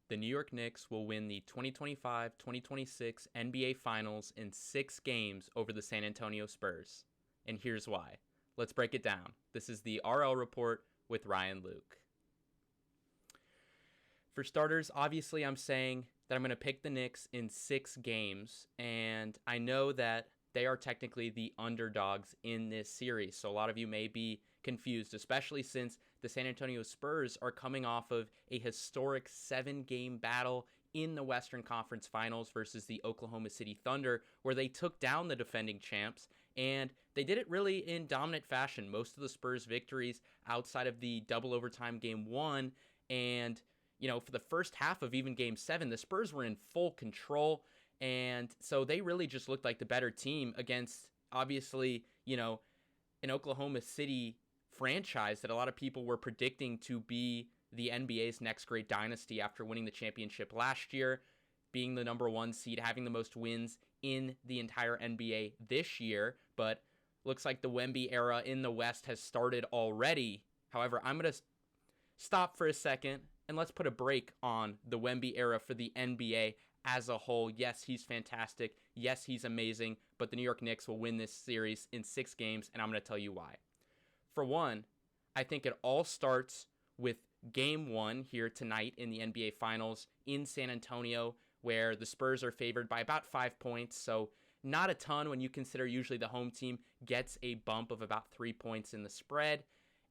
The New York Knicks will win the 2025-2026 NBA Finals in 6 games over the San Antonio Spurs. And here's why. Let's break it down. This is the RL Report with Ryan Luke. For starters, obviously I'm saying that I'm going to pick the Knicks in 6 games, and I know that they are technically the underdogs in this series, so a lot of you may be confused, especially since the San Antonio Spurs are coming off of a historic 7-game battle in the Western Conference Finals versus the Oklahoma City Thunder, where they took down the defending champs, and they did it really in dominant fashion. Most of the Spurs' victories outside of the double overtime Game 1, and for the first half of even Game 7, the Spurs were in full control. And so they really just looked like the better team against, obviously, an Oklahoma City franchise that a lot of people were predicting to be the NBA's next great dynasty after winning the championship last year, being the number 1 seed, having the most wins in the entire NBA this year. But looks like the Wemby era in the West has started already. However, I'm going to stop for a second and let's put a break on the Wemby era for the NBA as a whole. Yes, he's fantastic. Yes, he's amazing. But the New York Knicks will win this series in 6 games, and I'm going to tell you why. For one, I think it all starts with Game 1 here tonight in the NBA Finals in San Antonio, where the Spurs are favored by about 5 points. So not a ton when you consider usually the home team gets a bump of about 3 points in the spread.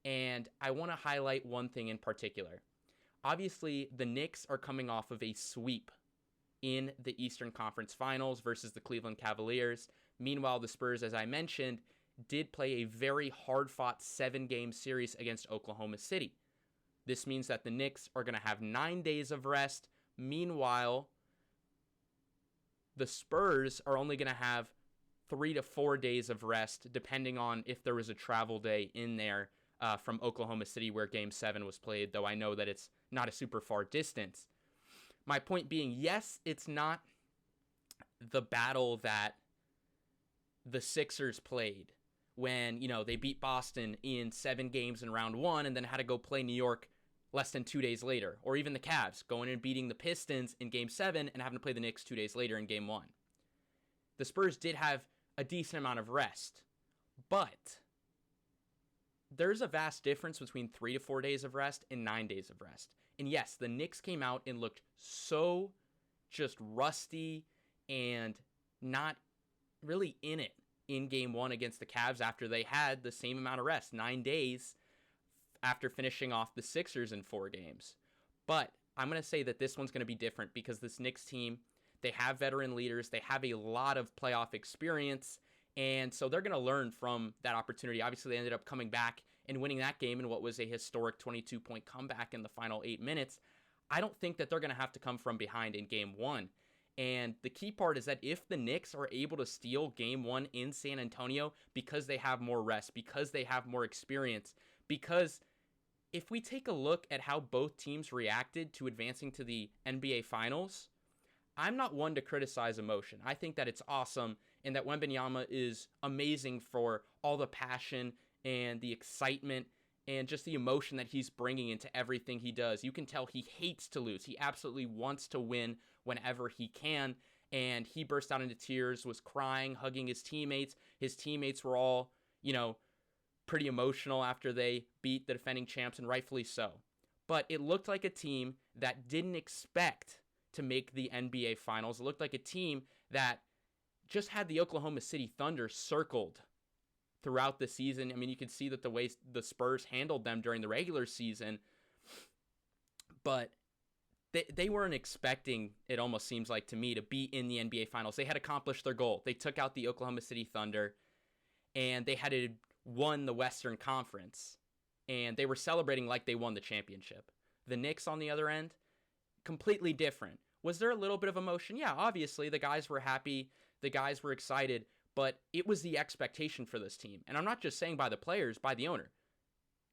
And I want to highlight one thing in particular. Obviously, the Knicks are coming off of a sweep in the Eastern Conference Finals versus the Cleveland Cavaliers. Meanwhile, the Spurs, as I mentioned, did play a very hard-fought 7-game series against Oklahoma City. This means that the Knicks are going to have 9 days of rest. Meanwhile, the Spurs are only going to have 3 to 4 days of rest, depending on if there was a travel day in there from Oklahoma City where Game 7 was played, though I know that it's not a super far distance. My point being, yes, it's not the battle that the Sixers played when, they beat Boston in 7 games in round 1 and then had to go play New York less than 2 days later. Or even the Cavs going and beating the Pistons in Game 7 and having to play the Knicks 2 days later in Game 1. The Spurs did have a decent amount of rest, but there's a vast difference between 3 to 4 days of rest and 9 days of rest. And yes, the Knicks came out and looked so just rusty and not really in it in Game 1 against the Cavs after they had the same amount of rest, 9 days after finishing off the Sixers in 4 games. But I'm going to say that this one's going to be different because this Knicks team, they have veteran leaders, they have a lot of playoff experience, and so they're going to learn from that opportunity. Obviously, they ended up coming back and winning that game in what was a historic 22-point comeback in the final 8 minutes. I don't think that they're going to have to come from behind in Game 1. And the key part is that if the Knicks are able to steal Game 1 in San Antonio because they have more rest, because they have more experience, because if we take a look at how both teams reacted to advancing to the NBA Finals, I'm not one to criticize emotion. I think that it's awesome and that Wembanyama is amazing for all the passion and the excitement and just the emotion that he's bringing into everything he does. You can tell he hates to lose. He absolutely wants to win whenever he can, and he burst out into tears, was crying, hugging his teammates. His teammates were all, pretty emotional after they beat the defending champs, and rightfully so. But it looked like a team that didn't expect to make the NBA Finals. It looked like a team that just had the Oklahoma City Thunder circled throughout the season. I mean, you could see that the way the Spurs handled them during the regular season, but they weren't expecting, it almost seems like to me, to be in the NBA Finals. They had accomplished their goal. They took out the Oklahoma City Thunder, and they had won the Western Conference, and they were celebrating like they won the championship. The Knicks, on the other end, completely different. Was there a little bit of emotion? Yeah, obviously, the guys were happy, the guys were excited, but it was the expectation for this team. And I'm not just saying by the players, by the owner.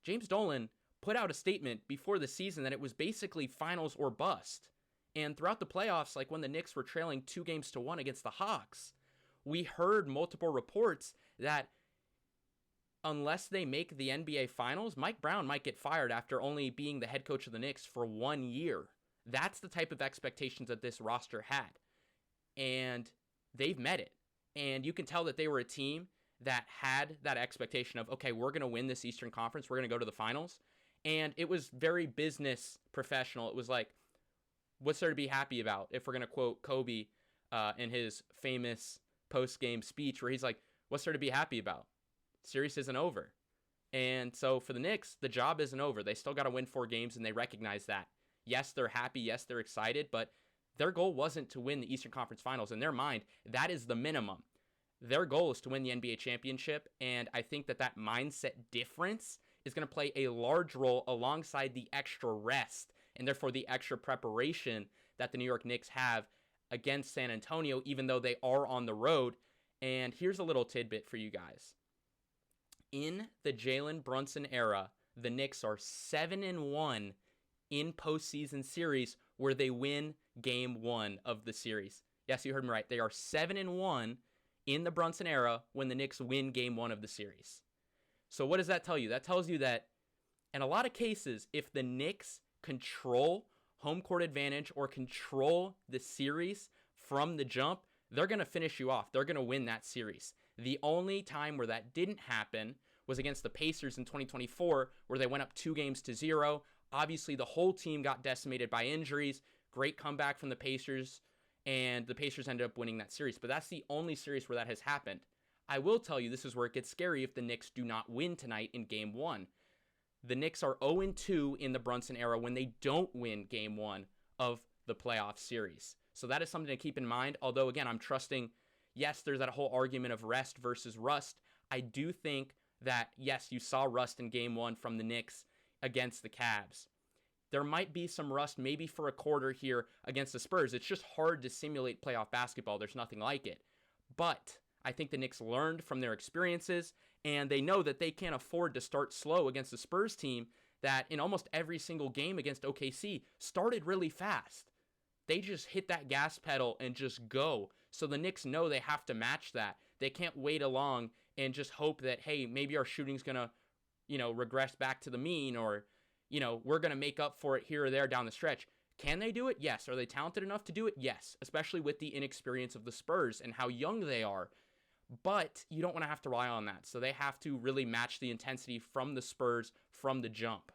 James Dolan put out a statement before the season that it was basically finals or bust. And throughout the playoffs, like when the Knicks were trailing 2-1 against the Hawks, we heard multiple reports that unless they make the NBA Finals, Mike Brown might get fired after only being the head coach of the Knicks for 1 year That's the type of expectations that this roster had. And they've met it. And you can tell that they were a team that had that expectation of, okay, we're going to win this Eastern Conference. We're going to go to the finals. And it was very business professional. It was like, what's there to be happy about? If we're going to quote Kobe in his famous post-game speech where he's like, what's there to be happy about? Series isn't over. And so for the Knicks, the job isn't over. They still got to win 4 games, and they recognize that. Yes, they're happy. Yes, they're excited. But their goal wasn't to win the Eastern Conference Finals. In their mind, that is the minimum. Their goal is to win the NBA championship, and I think that mindset difference is going to play a large role alongside the extra rest and therefore the extra preparation that the New York Knicks have against San Antonio, even though they are on the road. And here's a little tidbit for you guys. In the Jalen Brunson era, the Knicks are 7-1 in postseason series where they win game 1 of the series. Yes, you heard me right. They are 7-1 in the Brunson era when the Knicks win game 1 of the series. So what does that tell you? That tells you that in a lot of cases, if the Knicks control home court advantage or control the series from the jump, they're going to finish you off. They're going to win that series. The only time where that didn't happen was against the Pacers in 2024, where they went up 2-0. Obviously, the whole team got decimated by injuries. Great comeback from the Pacers, and the Pacers ended up winning that series. But that's the only series where that has happened. I will tell you, this is where it gets scary if the Knicks do not win tonight in Game 1. The Knicks are 0-2 in the Brunson era when they don't win Game 1 of the playoff series. So that is something to keep in mind. Although, again, I'm trusting, yes, there's that whole argument of rest versus rust. I do think that, yes, you saw rust in Game 1 from the Knicks against the Cavs. There might be some rust maybe for a quarter here against the Spurs. It's just hard to simulate playoff basketball. There's nothing like it. But I think the Knicks learned from their experiences, and they know that they can't afford to start slow against the Spurs team that in almost every single game against OKC started really fast. They just hit that gas pedal and just go. So the Knicks know they have to match that. They can't wait along and just hope that, hey, maybe our shooting's going to, regress back to the mean, or, we're going to make up for it here or there down the stretch. Can they do it? Yes. Are they talented enough to do it? Yes. Especially with the inexperience of the Spurs and how young they are. But you don't want to have to rely on that. So they have to really match the intensity from the Spurs from the jump.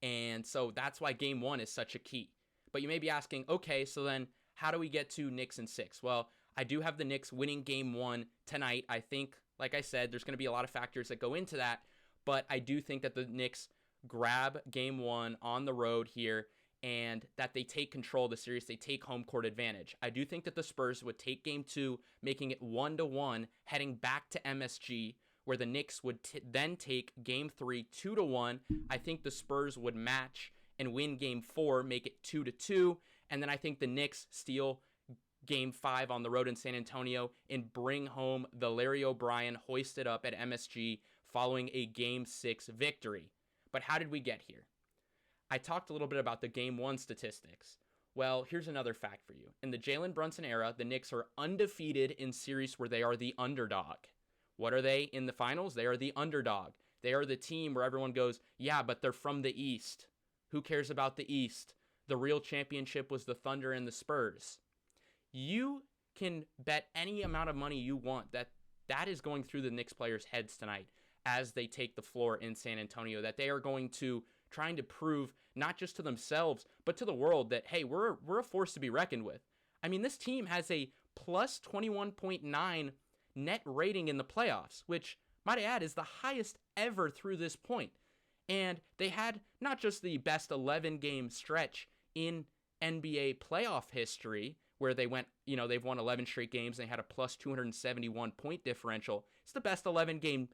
And so that's why Game 1 is such a key. But you may be asking, okay, so then how do we get to Knicks in 6? Well, I do have the Knicks winning Game 1 tonight. I think, like I said, there's going to be a lot of factors that go into that. But I do think that the Knicks grab Game 1 on the road here, and that they take control of the series. They take home court advantage. I do think that the Spurs would take Game 2, making it 1-1, heading back to MSG, where the Knicks would then take Game 3, 2-1. I think the Spurs would match and win Game 4, make it 2-2. And then I think the Knicks steal Game 5 on the road in San Antonio and bring home the Larry O'Brien hoisted up at MSG following a Game 6 victory. But how did we get here? I talked a little bit about the Game 1 statistics. Well, here's another fact for you. In the Jalen Brunson era, the Knicks are undefeated in series where they are the underdog. What are they in the finals? They are the underdog. They are the team where everyone goes, yeah, but they're from the East. Who cares about the East? The real championship was the Thunder and the Spurs. You can bet any amount of money you want that is going through the Knicks players' heads tonight as they take the floor in San Antonio, that they are going to trying to prove not just to themselves, but to the world that, hey, we're a force to be reckoned with. I mean, this team has a plus 21.9 net rating in the playoffs, which, might I add, is the highest ever through this point. And they had not just the best 11-game stretch in NBA playoff history, where they went, they've won 11 straight games and they had a plus 271 point differential. It's the best 11-game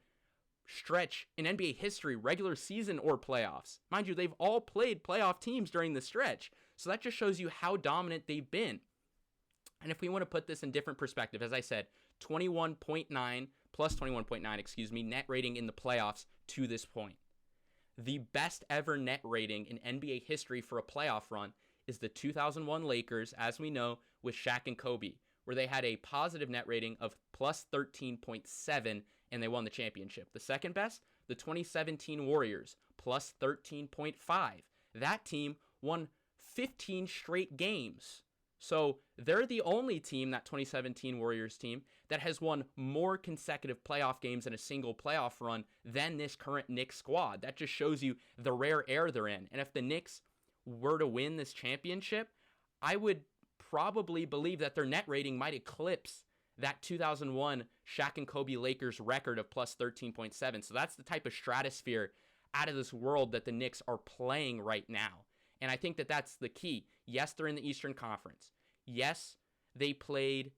stretch in NBA history, regular season or playoffs. Mind you, they've all played playoff teams during the stretch. So that just shows you how dominant they've been. And if we want to put this in different perspective, as I said, 21.9 plus 21.9, net rating in the playoffs to this point. The best ever net rating in NBA history for a playoff run is the 2001 Lakers, as we know, with Shaq and Kobe, where they had a positive net rating of plus 13.7 and they won the championship. The second best, the 2017 Warriors, plus 13.5. That team won 15 straight games. So they're the only team, that 2017 Warriors team, that has won more consecutive playoff games in a single playoff run than this current Knicks squad. That just shows you the rare air they're in. And if the Knicks were to win this championship, I would probably believe that their net rating might eclipse that 2001 Shaq and Kobe Lakers record of plus 13.7. So that's the type of stratosphere out of this world that the Knicks are playing right now. And I think that that's the key. Yes, they're in the Eastern Conference. Yes, they played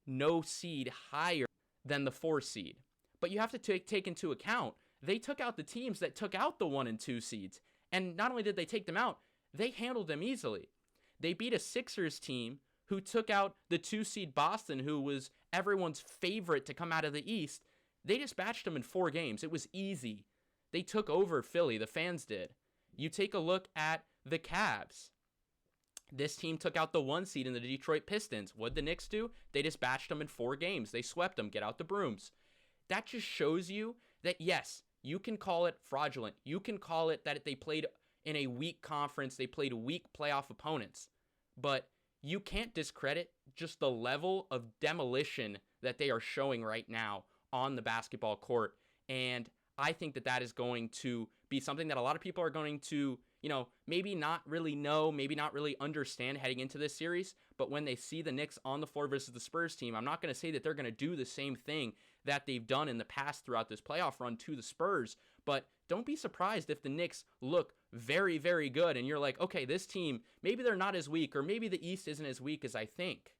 no seed higher than the 4 seed. But you have to take into account, they took out the teams that took out the 1 and 2 seeds. And not only did they take them out, they handled them easily. They beat a Sixers team who took out the 2 seed Boston, who was everyone's favorite to come out of the East. They dispatched them in 4 games. It was easy. They took over Philly. The fans did. You take a look at the Cavs. This team took out the 1 seed in the Detroit Pistons. What'd the Knicks do? They dispatched them in 4 games. They swept them. Get out the brooms. That just shows you that, yes, you can call it fraudulent. You can call it that they played in a weak conference. They played weak playoff opponents. But you can't discredit just the level of demolition that they are showing right now on the basketball court. And I think that that is going to be something that a lot of people are going to, maybe not really know, maybe not really understand heading into this series. But when they see the Knicks on the floor versus the Spurs team, I'm not going to say that they're going to do the same thing that they've done in the past throughout this playoff run to the Spurs. But don't be surprised if the Knicks look very, very good and you're like, okay, this team, maybe they're not as weak, or maybe the East isn't as weak as I think.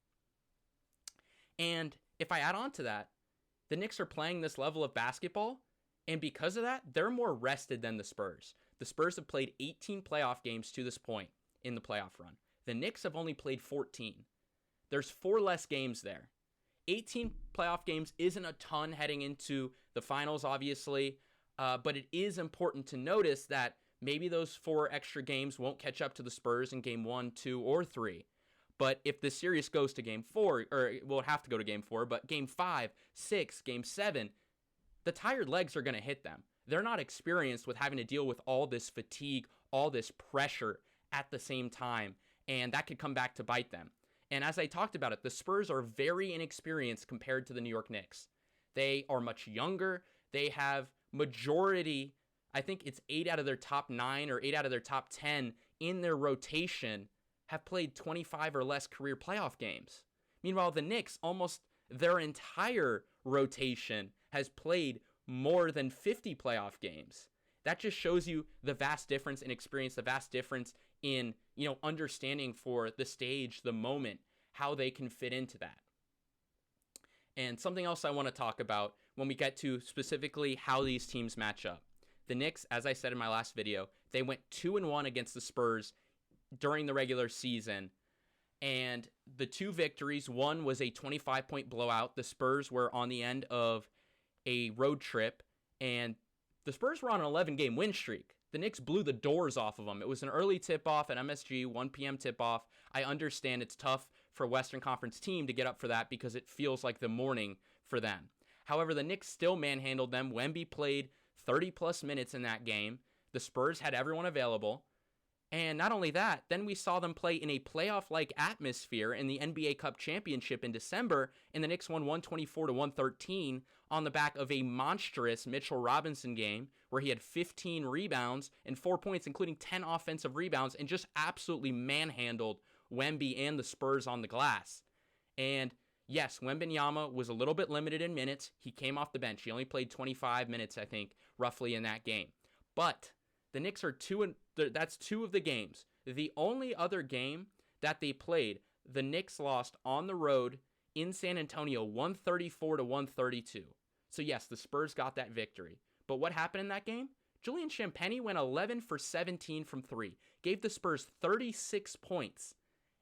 And if I add on to that, the Knicks are playing this level of basketball, and because of that, they're more rested than the Spurs. The Spurs have played 18 playoff games to this point in the playoff run. The Knicks have only played 14. There's 4 less games there. 18 playoff games isn't a ton heading into the finals, obviously, but it is important to notice that maybe those 4 extra games won't catch up to the Spurs in game 1, 2, or 3. But if the series goes to game 4, or it will have to go to game 4, but game 5, 6, game 7, the tired legs are going to hit them. They're not experienced with having to deal with all this fatigue, all this pressure at the same time, and that could come back to bite them. And as I talked about it, the Spurs are very inexperienced compared to the New York Knicks. They are much younger. They have majority, I think it's 8 out of their top 9 or 8 out of their top 10 in their rotation have played 25 or less career playoff games. Meanwhile, the Knicks, almost their entire rotation has played more than 50 playoff games. That just shows you the vast difference in experience, the vast difference in, understanding for the stage, the moment, how they can fit into that. And something else I want to talk about when we get to specifically how these teams match up. The Knicks, as I said in my last video, they went 2-1 against the Spurs during the regular season. And the 2 victories, one was a 25-point blowout. The Spurs were on the end of a road trip, and the Spurs were on an 11-game win streak. The Knicks blew the doors off of them. It was an early tip-off at MSG, 1 p.m. tip-off. I understand it's tough for a Western Conference team to get up for that because it feels like the morning for them. However, the Knicks still manhandled them. Wemby played 30-plus minutes in that game. The Spurs had everyone available. And not only that, then we saw them play in a playoff-like atmosphere in the NBA Cup Championship in December, and the Knicks won 124-113 on the back of a monstrous Mitchell Robinson game where he had 15 rebounds and 4 points, including 10 offensive rebounds, and just absolutely manhandled Wemby and the Spurs on the glass. And yes, Wembanyama was a little bit limited in minutes. He came off the bench. He only played 25 minutes, I think, roughly in that game. But the Knicks are that's 2 of the games. The only other game that they played, the Knicks lost on the road in San Antonio 134-132. So yes, the Spurs got that victory. But what happened in that game? Julian Champagnie went 11 for 17 from 3, gave the Spurs 36 points,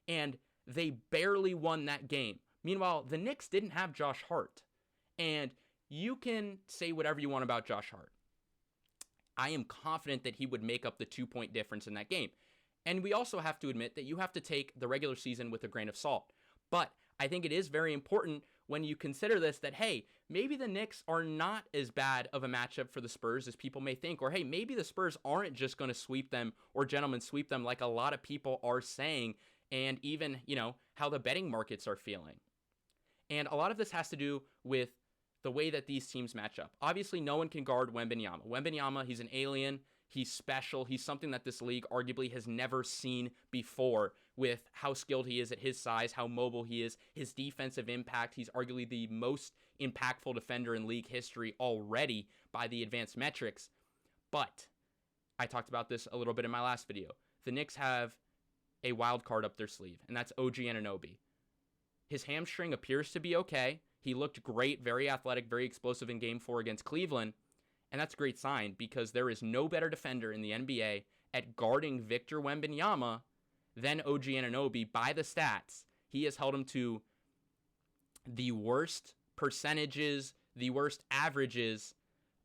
and they barely won that game. Meanwhile, the Knicks didn't have Josh Hart. And you can say whatever you want about Josh Hart. I am confident that he would make up the 2-point difference in that game. And we also have to admit that you have to take the regular season with a grain of salt. But I think it is very important when you consider this that, hey, maybe the Knicks are not as bad of a matchup for the Spurs as people may think, or hey, maybe the Spurs aren't just going to sweep them or gentlemen sweep them like a lot of people are saying, and even, how the betting markets are feeling. And a lot of this has to do with the way that these teams match up. Obviously, no one can guard Wembanyama. Wembanyama, he's an alien. He's special. He's something that this league arguably has never seen before with how skilled he is at his size, how mobile he is, his defensive impact. He's arguably the most impactful defender in league history already by the advanced metrics. But I talked about this a little bit in my last video. The Knicks have a wild card up their sleeve, and that's OG Anunoby. His hamstring appears to be okay. He looked great, very athletic, very explosive in Game 4 against Cleveland. And that's a great sign because there is no better defender in the NBA at guarding Victor Wembanyama than OG Anunoby by the stats. He has held him to the worst percentages, the worst averages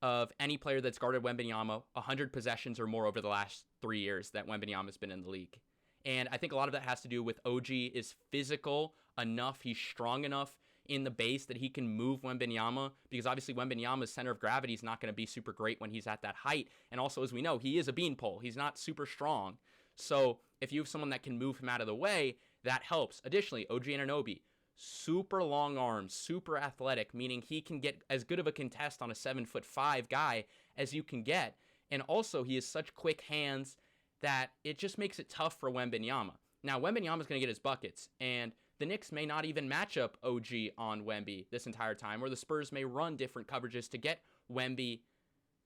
of any player that's guarded Wembanyama, 100 possessions or more over the last 3 years that Wembanyama's been in the league. And I think a lot of that has to do with OG is physical enough, he's strong enough in the base that he can move Wembanyama, because obviously Wembanyama's center of gravity is not going to be super great when he's at that height. And also, as we know, he is a beanpole. He's not super strong. So if you have someone that can move him out of the way, that helps. Additionally, OG Anunoby, super long arms, super athletic, meaning he can get as good of a contest on a 7'5" guy as you can get. And also, he has such quick hands that it just makes it tough for Wembanyama. Now, Wembanyama's going to get his buckets, and the Knicks may not even match up OG on Wemby this entire time, or the Spurs may run different coverages to get Wemby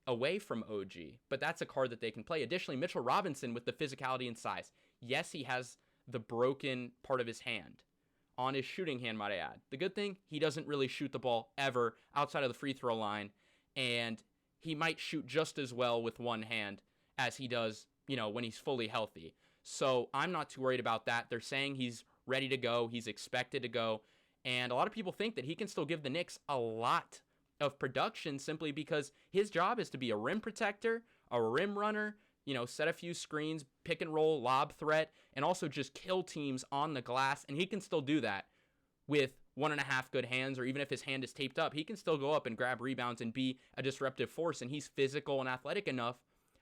away from OG, but that's a card that they can play. Additionally, Mitchell Robinson with the physicality and size. Yes, he has the broken part of his hand, on his shooting hand, might I add. The good thing, he doesn't really shoot the ball ever outside of the free throw line, and he might shoot just as well with one hand as he does, when he's fully healthy. So I'm not too worried about that. They're saying he's ready to go. He's expected to go. And a lot of people think that he can still give the Knicks a lot of production simply because his job is to be a rim protector, a rim runner, set a few screens, pick and roll, lob threat, and also just kill teams on the glass. And he can still do that with 1.5 good hands, or even if his hand is taped up, he can still go up and grab rebounds and be a disruptive force. And he's physical and athletic enough,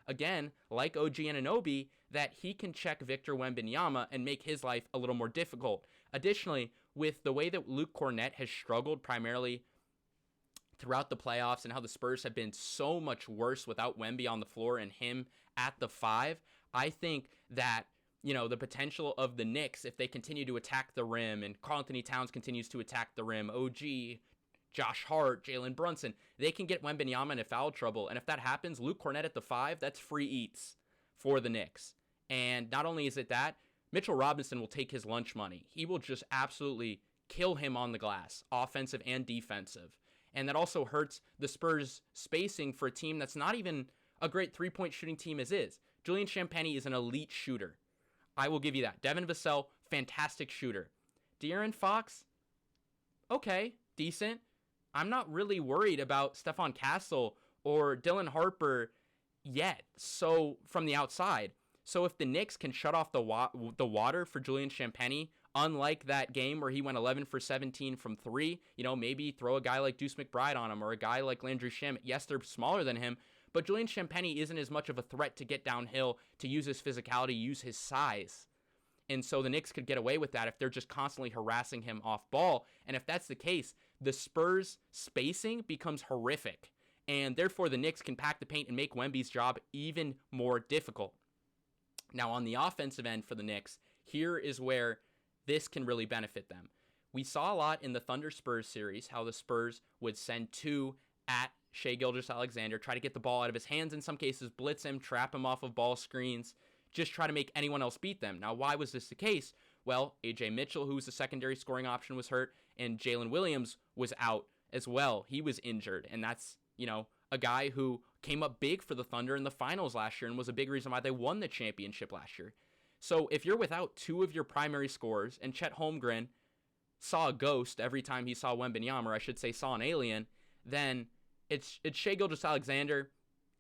again, like OG Anunoby, that he can check Victor Wembanyama and make his life a little more difficult. Additionally, with the way that Luke Cornett has struggled primarily throughout the playoffs and how the Spurs have been so much worse without Wemby on the floor and him at the 5, I think that, the potential of the Knicks, if they continue to attack the rim and Karl-Anthony Towns continues to attack the rim, OG, Josh Hart, Jalen Brunson, they can get Wembanyama into foul trouble. And if that happens, Luke Cornett at the 5, that's free eats for the Knicks. And not only is it that, Mitchell Robinson will take his lunch money. He will just absolutely kill him on the glass, offensive and defensive. And that also hurts the Spurs' spacing for a team that's not even a great three-point shooting team as is. Julian Champagnie is an elite shooter. I will give you that. Devin Vassell, fantastic shooter. De'Aaron Fox, okay, decent. I'm not really worried about Stephon Castle or Dylan Harper yet, so from the outside. So if the Knicks can shut off the water for Julian Champagnie, unlike that game where he went 11 for 17 from 3, maybe throw a guy like Deuce McBride on him or a guy like Landry Shamet. Yes, they're smaller than him, but Julian Champagnie isn't as much of a threat to get downhill, to use his physicality, use his size. And so the Knicks could get away with that if they're just constantly harassing him off ball. And if that's the case, the Spurs' spacing becomes horrific. And therefore, the Knicks can pack the paint and make Wemby's job even more difficult. Now, on the offensive end for the Knicks, here is where this can really benefit them. We saw a lot in the Thunder-Spurs series how the Spurs would send 2 at Shai Gilgeous-Alexander, try to get the ball out of his hands in some cases, blitz him, trap him off of ball screens, just try to make anyone else beat them. Now, why was this the case? Well, A.J. Mitchell, who was the secondary scoring option, was hurt, and Jalen Williams was out as well. He was injured, and that's, a guy who came up big for the Thunder in the finals last year and was a big reason why they won the championship last year. So if you're without 2 of your primary scorers, and Chet Holmgren saw a ghost every time he saw Wembanyama, or I should say saw an alien, then it's Shai Gilgeous-Alexander.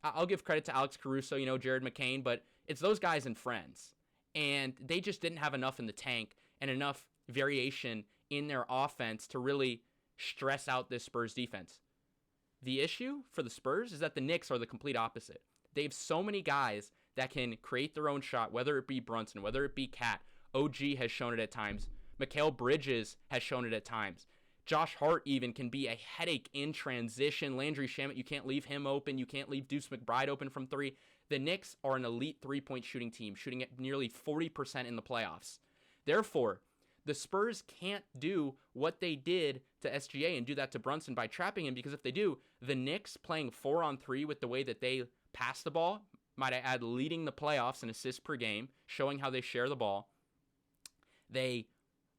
I'll give credit to Alex Caruso, Jared McCain, but it's those guys and friends. And they just didn't have enough in the tank and enough variation in their offense to really stress out this Spurs defense. The issue for the Spurs is that the Knicks are the complete opposite. They have so many guys that can create their own shot, whether it be Brunson, whether it be Cat. OG has shown it at times. Mikal Bridges has shown it at times. Josh Hart even can be a headache in transition. Landry Shamet, you can't leave him open. You can't leave Deuce McBride open from three. The Knicks are an elite three-point shooting team, shooting at nearly 40% in the playoffs. Therefore, the Spurs can't do what they did to SGA and do that to Brunson by trapping him, because if they do, the Knicks playing 4-on-3 with the way that they pass the ball, might I add, leading the playoffs in assists per game, showing how they share the ball. They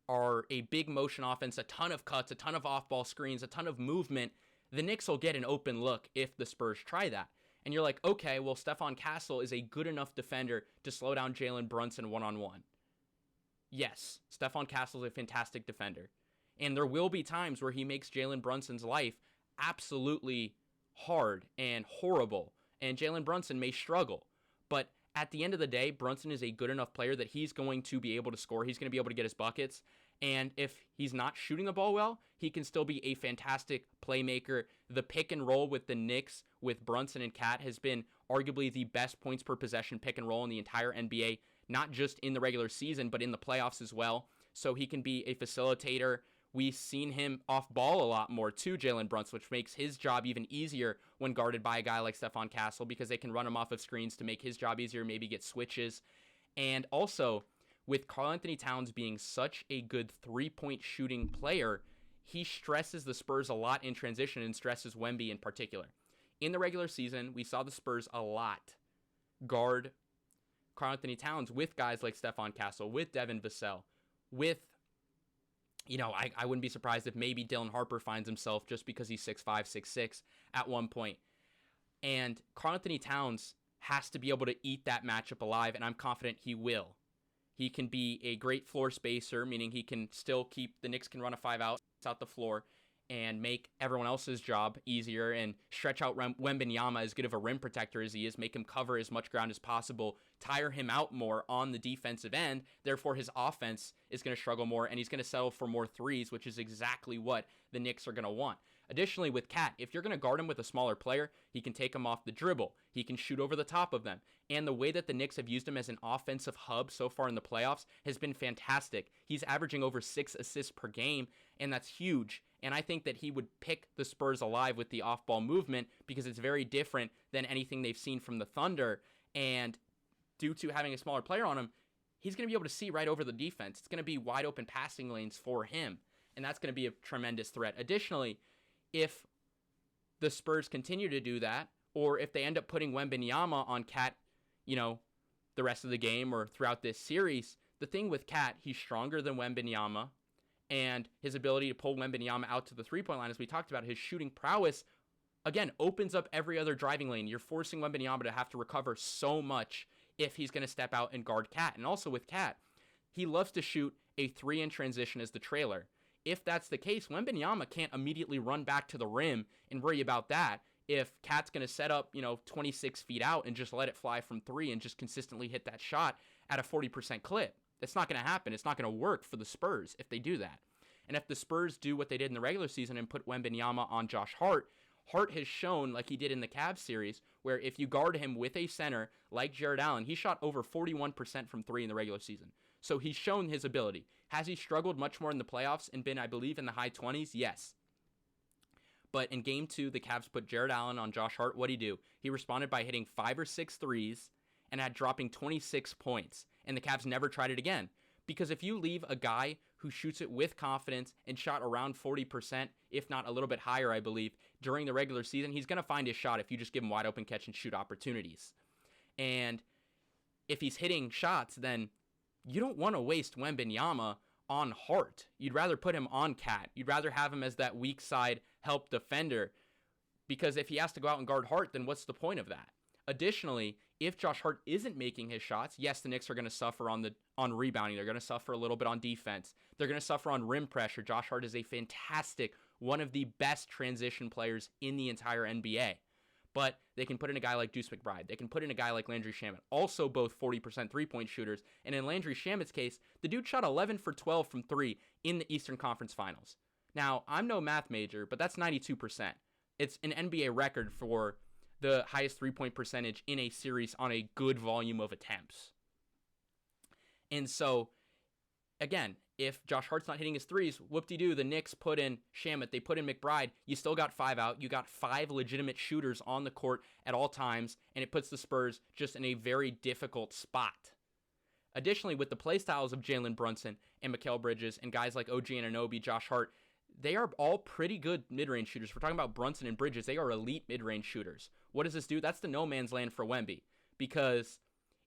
are a big motion offense, a ton of cuts, a ton of off-ball screens, a ton of movement. The Knicks will get an open look if the Spurs try that. And you're like, okay, well, Stephon Castle is a good enough defender to slow down Jalen Brunson one-on-one. Yes, Stephon Castle is a fantastic defender. And there will be times where he makes Jalen Brunson's life absolutely hard and horrible. And Jalen Brunson may struggle. But at the end of the day, Brunson is a good enough player that he's going to be able to score. He's going to be able to get his buckets. And if he's not shooting the ball well, he can still be a fantastic playmaker. The pick and roll with the Knicks with Brunson and Cat has been arguably the best points per possession pick and roll in the entire NBA, not just in the regular season, but in the playoffs as well. So he can be a facilitator. We've seen him off ball a lot more to Jalen Brunson, which makes his job even easier when guarded by a guy like Stephon Castle, because they can run him off of screens to make his job easier, maybe get switches. And also, with Karl-Anthony Towns being such a good three-point shooting player, he stresses the Spurs a lot in transition and stresses Wemby in particular. In the regular season, we saw the Spurs a lot guard Karl-Anthony Towns with guys like Stephon Castle, with Devin Vassell, with, I wouldn't be surprised if maybe Dylan Harper finds himself just because he's 6'5", 6'6" at one point. And Karl-Anthony Towns has to be able to eat that matchup alive, and I'm confident he will. He can be a great floor spacer, meaning he can still keep, the Knicks can run a 5-out the floor and make everyone else's job easier and stretch out Wembanyama as good of a rim protector as he is, make him cover as much ground as possible, tire him out more on the defensive end. Therefore, his offense is going to struggle more, and he's going to settle for more threes, which is exactly what the Knicks are going to want. Additionally, with Cat, if you're going to guard him with a smaller player, he can take him off the dribble. He can shoot over the top of them. And the way that the Knicks have used him as an offensive hub so far in the playoffs has been fantastic. He's averaging over 6 assists per game, and that's huge. And I think that he would pick the Spurs alive with the off-ball movement, because it's very different than anything they've seen from the Thunder. And due to having a smaller player on him, he's going to be able to see right over the defense. It's going to be wide open passing lanes for him, and that's going to be a tremendous threat. Additionally, if the Spurs continue to do that, or if they end up putting Wembanyama on Cat, the rest of the game or throughout this series, the thing with Cat, he's stronger than Wembanyama, and his ability to pull Wembanyama out to the three-point line, as we talked about, his shooting prowess, again, opens up every other driving lane. You're forcing Wembanyama to have to recover so much if he's going to step out and guard Cat. And also with Cat, he loves to shoot a 3 in transition as the trailer. If that's the case, Wembanyama can't immediately run back to the rim and worry about that if Cat's going to set up, 26 feet out and just let it fly from 3 and just consistently hit that shot at a 40% clip. That's not going to happen. It's not going to work for the Spurs if they do that. And if the Spurs do what they did in the regular season and put Wembanyama on Josh Hart, Hart has shown, like he did in the Cavs series, where if you guard him with a center like Jared Allen, he shot over 41% from 3 in the regular season. So he's shown his ability. Has he struggled much more in the playoffs and been, I believe, in the high 20s? Yes. But in Game 2, the Cavs put Jared Allen on Josh Hart. What'd he do? He responded by hitting 5 or 6 threes and had dropping 26 points. And the Cavs never tried it again. Because if you leave a guy who shoots it with confidence and shot around 40%, if not a little bit higher, I believe, during the regular season, he's going to find his shot if you just give him wide open catch and shoot opportunities. And if he's hitting shots, then you don't want to waste Wembanyama on Hart. You'd rather put him on Cat. You'd rather have him as that weak side help defender, because if he has to go out and guard Hart, then what's the point of that? Additionally, if Josh Hart isn't making his shots, yes, the Knicks are going to suffer on rebounding. They're going to suffer a little bit on defense. They're going to suffer on rim pressure. Josh Hart is a fantastic, one of the best transition players in the entire NBA. But they can put in a guy like Deuce McBride. They can put in a guy like Landry Shamet, also both 40% three-point shooters. And in Landry Shamet's case, the dude shot 11 for 12 from three in the Eastern Conference Finals. Now, I'm no math major, but that's 92%. It's an NBA record for the highest three-point percentage in a series on a good volume of attempts. And so, again, if Josh Hart's not hitting his threes, whoop-de-doo, the Knicks put in Shamet, they put in McBride, you still got 5 out, you got 5 legitimate shooters on the court at all times, and it puts the Spurs just in a very difficult spot. Additionally, with the play styles of Jalen Brunson and Mikal Bridges and guys like OG Anunoby, Josh Hart, they are all pretty good mid-range shooters. If we're talking about Brunson and Bridges, they are elite mid-range shooters. What does this do? That's the no man's land for Wemby, because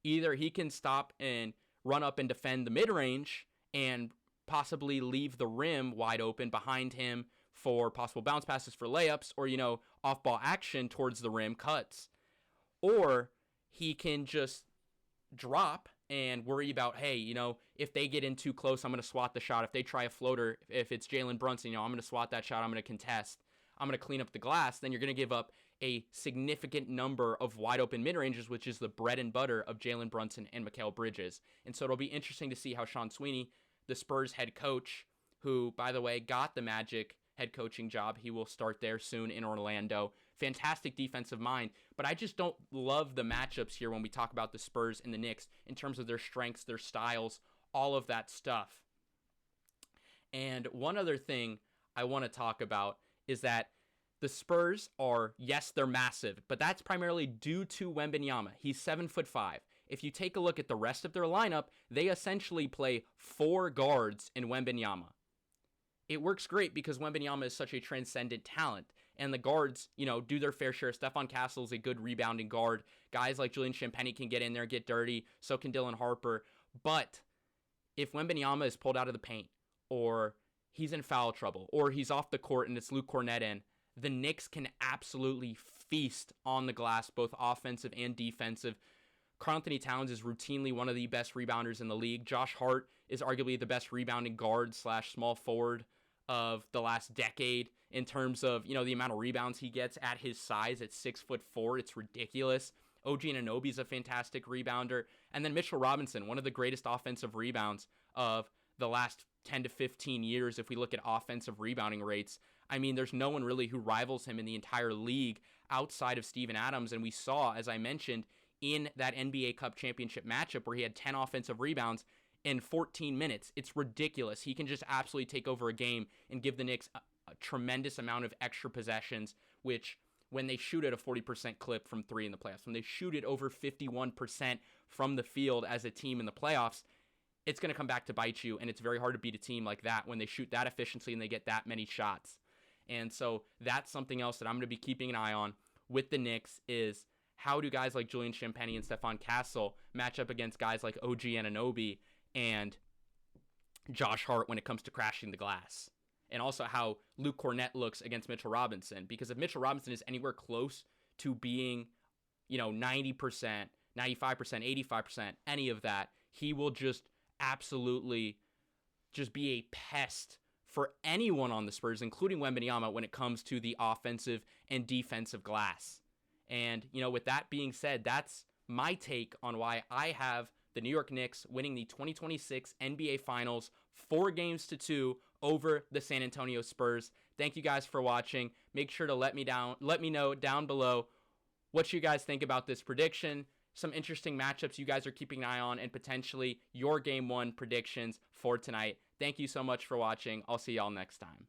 either he can stop and run up and defend the mid-range and possibly leave the rim wide open behind him for possible bounce passes for layups or, off-ball action towards the rim cuts. Or he can just drop and worry about, hey, if they get in too close, I'm going to swat the shot. If they try a floater, if it's Jalen Brunson, I'm going to swat that shot. I'm going to contest. I'm going to clean up the glass. Then you're going to give up a significant number of wide open mid-ranges, which is the bread and butter of Jalen Brunson and Mikal Bridges. And so it'll be interesting to see how Sean Sweeney, the Spurs head coach, who, by the way, got the Magic head coaching job. He will start there soon in Orlando. Fantastic defensive mind, but I just don't love the matchups here when we talk about the Spurs and the Knicks in terms of their strengths, their styles, all of that stuff. And one other thing I want to talk about is that the Spurs are, yes, they're massive, but that's primarily due to Wembanyama. He's 7'5". If you take a look at the rest of their lineup, they essentially play 4 guards in Wembanyama. It works great because Wembanyama is such a transcendent talent. And the guards, do their fair share. Stephon Castle is a good rebounding guard. Guys like Julian Champagnie can get in there, get dirty. So can Dylan Harper. But if Wembanyama is pulled out of the paint, or he's in foul trouble, or he's off the court and it's Luke Cornett in, the Knicks can absolutely feast on the glass, both offensive and defensive. Karl-Anthony Towns is routinely one of the best rebounders in the league. Josh Hart is arguably the best rebounding guard / small forward of the last decade in terms of, the amount of rebounds he gets at his size at 6'4". It's ridiculous. OG Anunoby is a fantastic rebounder. And then Mitchell Robinson, one of the greatest offensive rebounds of the last 10 to 15 years. If we look at offensive rebounding rates, there's no one really who rivals him in the entire league outside of Steven Adams. And we saw, as I mentioned, in that NBA Cup championship matchup where he had 10 offensive rebounds in 14 minutes. It's ridiculous. He can just absolutely take over a game and give the Knicks a tremendous amount of extra possessions, which when they shoot at a 40% clip from 3 in the playoffs, when they shoot it over 51% from the field as a team in the playoffs, it's going to come back to bite you, and it's very hard to beat a team like that when they shoot that efficiently and they get that many shots. And so that's something else that I'm going to be keeping an eye on with the Knicks is how do guys like Julian Champagnie and Stephon Castle match up against guys like OG Anunoby and Josh Hart when it comes to crashing the glass? And also how Luke Cornett looks against Mitchell Robinson. Because if Mitchell Robinson is anywhere close to being, 90%, 95%, 85%, any of that, he will just absolutely just be a pest for anyone on the Spurs, including Wembanyama, when it comes to the offensive and defensive glass. And, with that being said, that's my take on why I have the New York Knicks winning the 2026 NBA Finals 4-2 over the San Antonio Spurs. Thank you guys for watching. Make sure to let me know down below what you guys think about this prediction, some interesting matchups you guys are keeping an eye on, and potentially your Game 1 predictions for tonight. Thank you so much for watching. I'll see y'all next time.